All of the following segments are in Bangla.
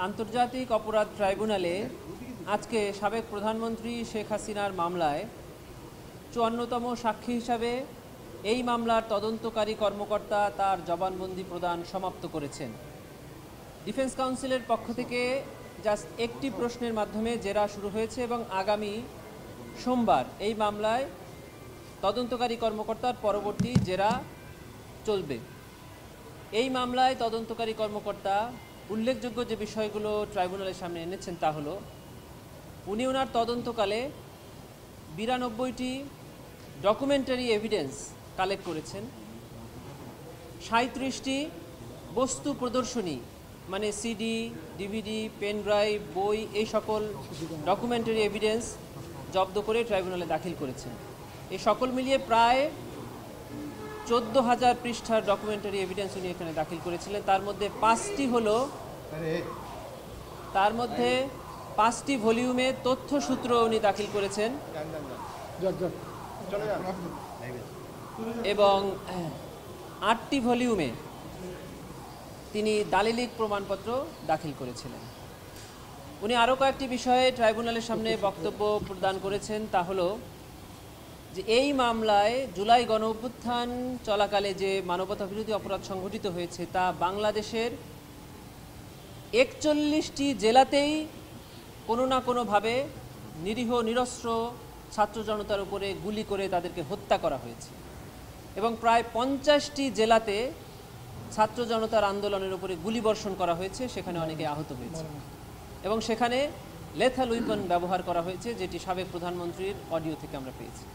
আন্তর্জাতিক অপরাধ ট্রাইব্যুনালে আজকে সাবেক প্রধানমন্ত্রী শেখ হাসিনার মামলায় ৫৪তম সাক্ষী হিসাবে এই মামলার তদন্তকারী কর্মকর্তা তার জবানবন্দি প্রদান সমাপ্ত করেছেন। ডিফেন্স কাউন্সিলের পক্ষ থেকে জাস্ট একটি প্রশ্নের মাধ্যমে জেরা শুরু হয়েছে এবং আগামী সোমবার এই মামলায় তদন্তকারী কর্মকর্তার পরবর্তী জেরা চলবে। এই মামলায় তদন্তকারী কর্মকর্তা উল্লেখযোগ্য যে বিষয়গুলো ট্রাইব্যুনালের সামনে এনেছেন তা হলো, উনি ওনার তদন্তকালে ৯২টি ডকুমেন্টারি এভিডেন্স কালেক্ট করেছেন, ৩৭টি বস্তু প্রদর্শনী মানে সিডি, ডিভিডি, পেন ড্রাইভ, বই এই সকল ডকুমেন্টারি এভিডেন্স জব্দ করে ট্রাইব্যুনালে দাখিল করেছেন। এই সকল মিলিয়ে প্রায় ১৪,০০০ পৃষ্ঠার ডকুমেন্টারি এভিডেন্স উনি এখানে দাখিল করেছিলেন। তার মধ্যে ৫টি ভলিউমে তথ্যসূত্র উনি দাখিল করেছেন এবং ৮টি ভলিউমে তিনি দালিলিক প্রমাণপত্র দাখিল করেছিলেন। উনি আরও কয়েকটি বিষয়ে ট্রাইব্যুনালের সামনে বক্তব্য প্রদান করেছেন, তা হলো যে এই মামলায় জুলাই গণঅভ্যুত্থান চলাকালে যে মানবতা বিরোধী অপরাধ সংঘটিত হয়েছে তা বাংলাদেশের ৪১টি জেলাতেই কোনো না কোনোভাবে নিরীহ নিরস্ত্র ছাত্র জনতার উপরে গুলি করে তাদেরকে হত্যা করা হয়েছে এবং প্রায় ৫০টি জেলাতে ছাত্র জনতার আন্দোলনের উপরে গুলিবর্ষণ করা হয়েছে, সেখানে অনেকে আহত হয়েছে এবং সেখানে লেথাল উইপন ব্যবহার করা হয়েছে, যেটি সাবেক প্রধানমন্ত্রীর অডিও থেকে আমরা পেয়েছি।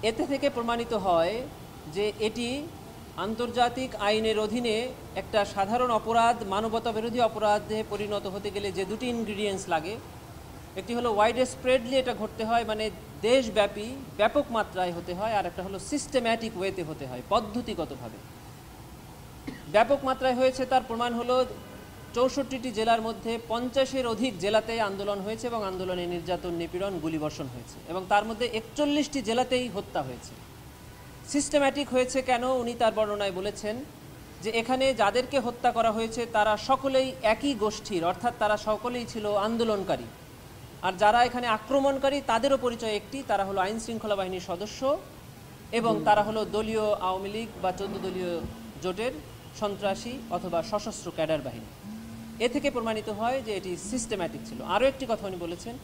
এতে থেকে প্রমাণিত হয় যে এটি আন্তর্জাতিক আইনের অধীনে একটা সাধারণ অপরাধ, মানবতা বিরোধী অপরাধে পরিণত হতে গেলে যে দুটি ইনগ্রিডিয়েন্টস লাগে, একটি হলো ওয়াইড স্প্রেডলি এটা ঘটতে হয়, মানে দেশব্যাপী ব্যাপক মাত্রায় হতে হয়, আর একটা হলো সিস্টেম্যাটিক ওয়েতে হতে হয়, পদ্ধতিগতভাবে। ব্যাপক মাত্রায় হয়েছে তার প্রমাণ হলো ৬৪টি জেলার মধ্যে ৫০-এর অধিক জেলাতে আন্দোলন হয়েছে এবং আন্দোলনে নির্যাতন, নিপীড়ন, গুলিবর্ষণ হয়েছে এবং তার মধ্যে ৪১টি জেলাতেই হত্যা হয়েছে। সিস্টেম্যাটিক হয়েছে কেন, উনি তার বর্ণনায় বলেছেন যে এখানে যাদেরকে হত্যা করা হয়েছে তারা সকলেই একই গোষ্ঠীর, অর্থাৎ তারা সকলেই ছিল আন্দোলনকারী, আর যারা এখানে আক্রমণকারী তাদেরও পরিচয় একটি, তারা হলো আইন শৃঙ্খলা বাহিনীর সদস্য এবং তারা হলো দলীয় আওয়ামী লীগ বা ১৪ দলীয় জোটের সন্ত্রাসী অথবা সশস্ত্র ক্যাডার বাহিনী। এ থেকে প্রমাণিত হয় যে এটি সিস্টেম্যাটিক ছিল। আরও একটি কথা উনি বলেছেন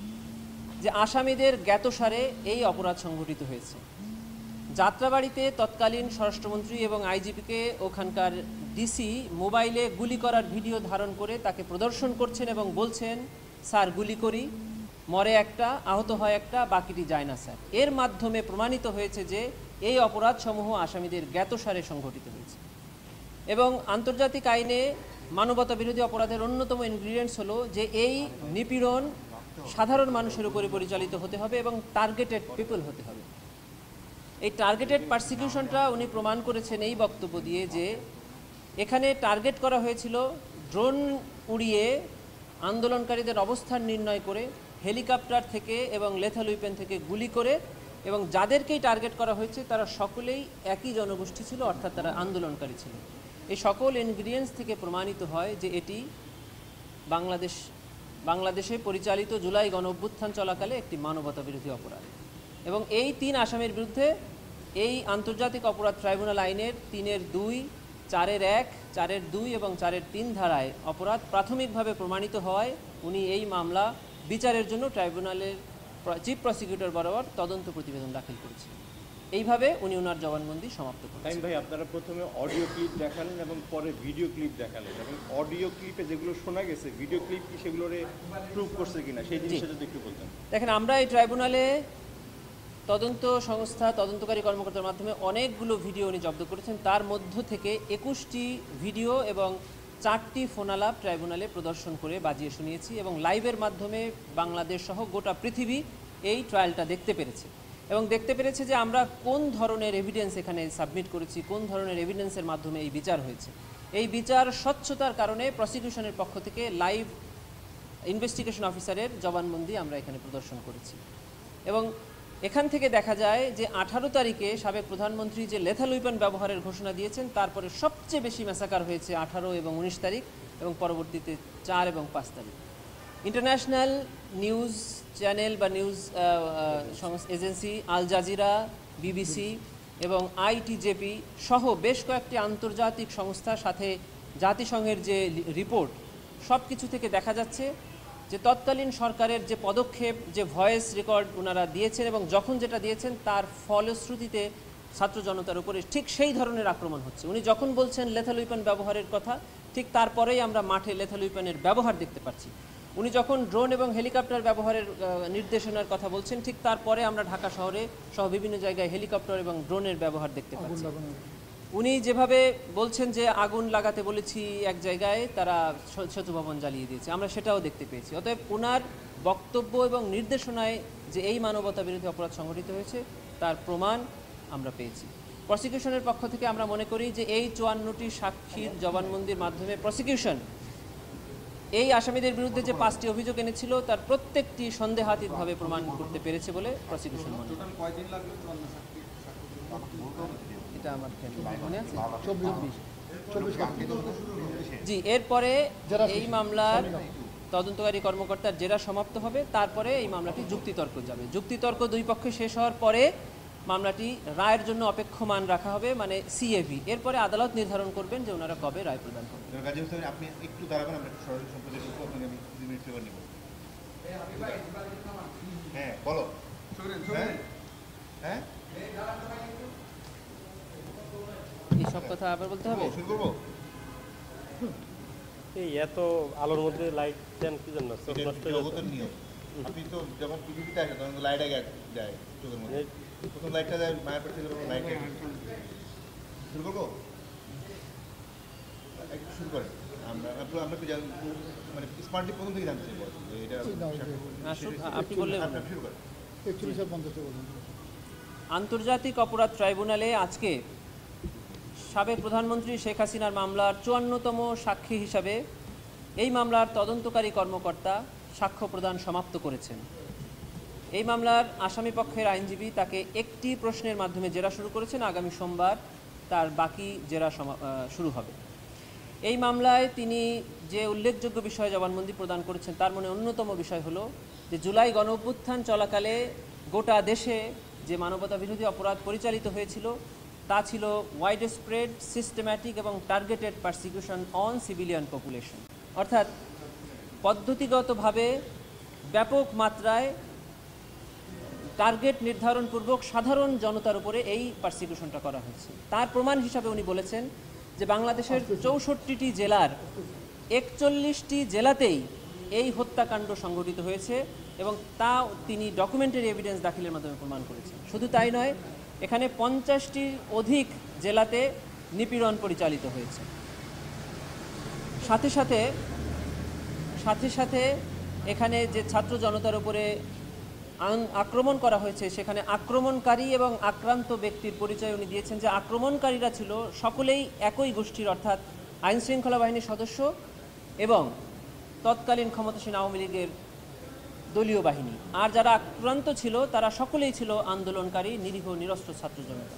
যে আসামিদের জ্ঞাতসারে এই অপরাধ সংঘটিত হয়েছে। যাত্রাবাড়িতে তৎকালীন স্বরাষ্ট্রমন্ত্রী এবং আইজিপিকে ওখানকার ডিসি মোবাইলে গুলি করার ভিডিও ধারণ করে তাকে প্রদর্শন করছেন এবং বলছেন, স্যার গুলি করি, মরে একটা, আহত হয় একটা, বাকিটি যায় না স্যার। এর মাধ্যমে প্রমাণিত হয়েছে যে এই অপরাধসমূহ আসামিদের জ্ঞাতসারে সংঘটিত হয়েছে এবং আন্তর্জাতিক আইনে মানবতা বিরোধী অপরাধের অন্যতম ইনগ্রিডিয়েন্টস হলো যে এই নিপীড়ন সাধারণ মানুষের উপরে পরিচালিত হতে হবে এবং টার্গেটেড পিপল হতে হবে। এই টার্গেটেড পারসিকিউশনটা উনি প্রমাণ করেছেন এই বক্তব্য দিয়ে যে এখানে টার্গেট করা হয়েছিল ড্রোন উড়িয়ে আন্দোলনকারীদের অবস্থান নির্ণয় করে, হেলিকপ্টার থেকে এবং লেথাল উইপেন থেকে গুলি করে, এবং যাদেরকেই টার্গেট করা হয়েছে তারা সকলেই একই জনগোষ্ঠী ছিল, অর্থাৎ তারা আন্দোলনকারী ছিল। এই সকল ইনগ্রিডিয়েন্টস থেকে প্রমাণিত হয় যে এটি বাংলাদেশে পরিচালিত জুলাই গণঅভ্যুত্থান চলাকালে একটি মানবতা বিরোধী অপরাধ এবং এই ৩ আসামির বিরুদ্ধে এই আন্তর্জাতিক অপরাধ ট্রাইব্যুনাল আইনের ৩-২, ৪-১, ৪-২ এবং ৪-৩ ধারায় অপরাধ প্রাথমিকভাবে প্রমাণিত হয়। উনি এই মামলা বিচারের জন্য ট্রাইব্যুনালের চিফ প্রসিকিউটর বরাবর তদন্ত প্রতিবেদন দাখিল করেছেন। এইভাবে উনি ওনার জবানবন্দি সমাপ্ত করেন। ভাই, আপনারা প্রথমে অডিও ক্লিপ দেখালেন এবং পরে ভিডিও ক্লিপ দেখালেন, এবং অডিও ক্লিপে যেগুলো শোনা গেছে ভিডিও ক্লিপ কি সেগুলোরে প্রুভ করছে কিনা সেই জিনিসটা যদি একটু বলতেন। দেখেন, আমরা এই ট্রাইব্যুনালে তদন্ত সংস্থা, তদন্তকারী কর্মকর্তার মাধ্যমে অনেকগুলো ভিডিও উনি জব্দ করেছেন। তার মধ্য থেকে ২১টি ভিডিও এবং ৪টি ফোনালাপ ট্রাইব্যুনালে প্রদর্শন করে বাজিয়ে শুনিয়েছি এবং লাইভের মাধ্যমে বাংলাদেশ সহ গোটা পৃথিবী এই ট্রায়ালটা দেখতে পেরেছে এবং দেখতে পেরেছে যে আমরা কোন ধরনের এভিডেন্স এখানে সাবমিট করেছি, কোন ধরনের এভিডেন্সের মাধ্যমে এই বিচার হয়েছে। এই বিচার স্বচ্ছতার কারণে প্রসিকিউশনের পক্ষ থেকে লাইভ ইনভেস্টিগেশন অফিসারের জবানবন্দি আমরা এখানে প্রদর্শন করেছি এবং এখান থেকে দেখা যায় যে 18 তারিখে সাবেক প্রধানমন্ত্রী যে লেথাল উইপন ব্যবহারের ঘোষণা দিয়েছেন, তারপরে সবচেয়ে বেশি ম্যাসাকার হয়েছে 18 এবং 19 তারিখ, এবং পরবর্তীতে 4 এবং 5 তারিখ। ইন্টারন্যাশনাল নিউজ চ্যানেল বা news agency Al Jazeera, BBC এবং আইটিজেপি সহ বেশ কয়েকটি আন্তর্জাতিক সংস্থার সাথে জাতিসংঘের যে রিপোর্ট, সব কিছু থেকে দেখা যাচ্ছে যে তৎকালীন সরকারের যে পদক্ষেপ, যে ভয়েস রেকর্ড ওনারা দিয়েছেন এবং যখন যেটা দিয়েছেন তার ফলশ্রুতিতে ছাত্র জনতার উপরে ঠিক সেই ধরনের আক্রমণ হচ্ছে। উনি যখন বলছেন লেথাল উইপন ব্যবহারের কথা, ঠিক তারপরেই আমরা মাঠে লেথাল উইপনের ব্যবহার দেখতে পাচ্ছি। উনি যখন ড্রোন এবং হেলিকপ্টার ব্যবহারের নির্দেশনার কথা বলছেন, ঠিক তারপরে আমরা ঢাকা শহরে সহ বিভিন্ন জায়গায় হেলিকপ্টার এবং ড্রোনের ব্যবহার দেখতে পাচ্ছি। উনি যেভাবে বলছেন যে আগুন লাগাতে বলেছি এক জায়গায়, তারা সেতু ভবন জ্বালিয়ে দিয়েছে, আমরা সেটাও দেখতে পেয়েছি। অতএব ওনার বক্তব্য এবং নির্দেশনায় যে এই মানবতা বিরোধী অপরাধ সংঘটিত হয়েছে তার প্রমাণ আমরা পেয়েছি। প্রসিকিউশনের পক্ষ থেকে আমরা মনে করি যে এই 54টি সাক্ষীর জবানবন্দির মাধ্যমে প্রসিকিউশন এই আসামিদের বিরুদ্ধে যে 5টি অভিযোগ এনেছিল তার প্রত্যেকটি সন্দেহাতীতভাবে প্রমাণ করতে পেরেছে বলে প্রসিকিউশন মনে করে। এটা আমার মনে আছে 24 জি। এরপরে এই মামলার তদন্তকারী কর্মকর্তার জেরা সমাপ্ত হবে, তারপরে এই মামলাটি যুক্তিতর্ক যাবে। যুক্তিতর্ক দুই পক্ষে শেষ হওয়ার পরে মামলাটি রায়ের জন্য অপেক্ষমান রাখা হবে, মানে সিএভি। এরপরে আদালত নির্ধারণ করবেন যে ওনারা কবে রায় প্রদান করবেন। আপনি একটু দাঁড়াবেন, আমরা সরাসরি সম্প্রচার করবো, আপনাকে আমি 2 মিনিট সেবা নিব। হ্যাঁ বলো। হ্যাঁ এইসব কথা আবার বলতে হবে। শুরু করবো। এই এত আলোর মধ্যে লাইট দেন কি জন্য? চোখ নষ্ট হয়ে জগতের নিয়ম। আপনি তো যখন টিভিতে আসেন তখন লাইট আগে যায় চোখের মধ্যে, প্রথম লাইটটা যায় মায়ের পেটে, লাইট শুরু করবো। একটু শুরু করেন। আমরা একটু মানে স্মার্টলি প্রথম থেকে জানতে চাইবো যে এটা আপনি বললে শুরু করেন। আন্তর্জাতিক অপরাধ ট্রাইব্যুনালে আজকে সাবেক প্রধানমন্ত্রী শেখ হাসিনার মামলার 54তম সাক্ষী হিসাবে এই মামলার তদন্তকারী কর্মকর্তা সাক্ষ্য প্রদান সমাপ্ত করেছেন। এই মামলার আসামি পক্ষের আইনজীবী তাকে একটি প্রশ্নের মাধ্যমে জেরা শুরু করেছেন। আগামী সোমবার তার বাকি জেরা শুরু হবে। এই মামলায় তিনি যে উল্লেখযোগ্য বিষয়ে জবানবন্দি প্রদান করেছেন তার মধ্যে অন্যতম বিষয় হলো যে জুলাই গণঅভ্যুত্থান চলাকালে গোটা দেশে যে মানবতা বিরোধী অপরাধ পরিচালিত হয়েছিল তা ছিল ওয়াইড স্প্রেড, সিস্টেম্যাটিক এবং targeted persecution on civilian population, অর্থাৎ পদ্ধতিগতভাবে ব্যাপক মাত্রায় টার্গেট নির্ধারণপূর্বক সাধারণ জনতার উপরে এই পারসিকিউশনটা করা হয়েছে। তার প্রমাণ হিসাবে উনি বলেছেন যে বাংলাদেশের 64টি জেলার 41টি জেলাতেই এই হত্যাকাণ্ড সংঘটিত হয়েছে এবং তা তিনি ডকুমেন্টারি এভিডেন্স দাখিলের মাধ্যমে প্রমাণ করেছেন। শুধু তাই নয়, এখানে 50টির অধিক জেলাতে নিপীড়ন পরিচালিত হয়েছে। সাথে সাথে এখানে যে ছাত্র জনতার উপরে আক্রমণ করা হয়েছে সেখানে আক্রমণকারী এবং আক্রান্ত ব্যক্তির পরিচয় উনি দিয়েছেন যে আক্রমণকারীরা ছিল সকলেই একই গোষ্ঠীর, অর্থাৎ আইনশৃঙ্খলা বাহিনীর সদস্য এবং তৎকালীন ক্ষমতাসীন আওয়ামী লীগের দলীয় বাহিনী। আর যারা আক্রান্ত ছিল তারা সকলেই ছিল আন্দোলনকারী নিরীহ নিরস্ত্র ছাত্র জনতা।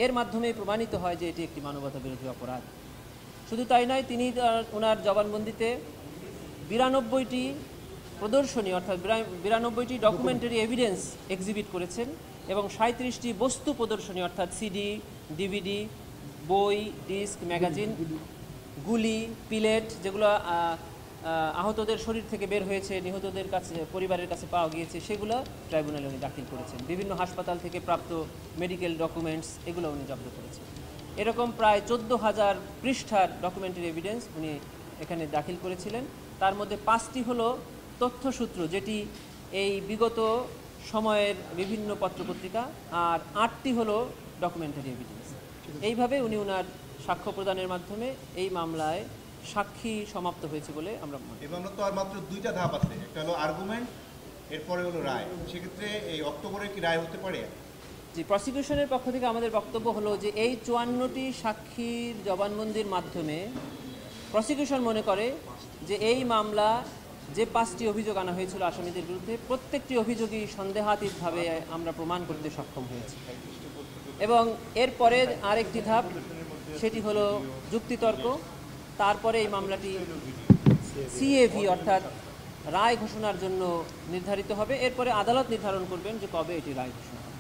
এর মাধ্যমে প্রমাণিত হয় যে এটি একটি মানবতা বিরোধী অপরাধ। শুধু তাই নয়, তিনি ওনার জবানবন্দিতে 92টি প্রদর্শনী অর্থাৎ 92টি ডকুমেন্টারি এভিডেন্স এক্সিবিট করেছেন এবং 37টি বস্তু প্রদর্শনী অর্থাৎ সিডি, ডিভিডি, বই, ডিস্ক, ম্যাগাজিন, গুলি, পিলেট যেগুলো আহতদের শরীর থেকে বের হয়েছে, নিহতদের কাছে পরিবারের কাছে পাওয়া গিয়েছে, সেগুলো ট্রাইব্যুনালে উনি দাখিল করেছেন। বিভিন্ন হাসপাতাল থেকে প্রাপ্ত মেডিকেল ডকুমেন্টস এগুলো উনি জব্দ করেছেন। এরকম প্রায় 14,000 পৃষ্ঠার ডকুমেন্টারি এভিডেন্স উনি এখানে দাখিল করেছিলেন। তার মধ্যে 5টি হলো তথ্যসূত্র, যেটি এই বিগত সময়ের বিভিন্ন পত্রপত্রিকা, আর 8টি হলো ডকুমেন্টারি এভিডেন্স। এইভাবে উনি ওনার সাক্ষ্য প্রদানের মাধ্যমে এই মামলায় সাক্ষী সমাপ্ত হয়েছে বলে আমরা মনে করি। এই মামলা তো আর মাত্র 2টা ধাপ আছে, একটা হলো আর্গুমেন্ট, এরপরে হলো রায়। সেক্ষেত্রে এই অক্টোবরে কি রায় হতে পারে? জি, প্রসিকিউশনের পক্ষ থেকে আমাদের বক্তব্য হলো যে এই 54টি সাক্ষীর জবানবন্দির মাধ্যমে প্রসিকিউশন মনে করে যে এই মামলা যে 5টি অভিযোগ আনা হয়েছিল আসামিদের বিরুদ্ধে, প্রত্যেকটি অভিযোগই সন্দেহাতীতভাবে আমরা প্রমাণ করতে সক্ষম হয়েছি। এবং এরপরে আরেকটি ধাপ, সেটি হলো যুক্তিতর্ক। তারপরে এই মামলাটি সিএভি অর্থাৎ রায় ঘোষণার জন্য নির্ধারিত হবে। এরপরে আদালত নির্ধারণ করবেন যে কবে এটি রায় ঘোষণা হবে।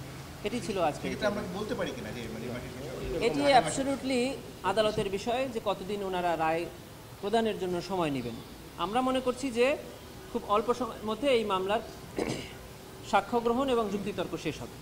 এটি ছিল আজকে। সেক্ষেত্রে আমরা কি বলতে পারি কিনা যে মানে মাসের শেষে? এটি অ্যাবসলিউটলি আদালতের বিষয় যে কতদিন ওনারা রায় প্রদানের জন্য সময় নেবেন। আমরা মনে করছি যে খুব অল্প সময়ের মধ্যে এই মামলার সাক্ষ্য গ্রহণ এবং যুক্তিতর্ক শেষ হবে।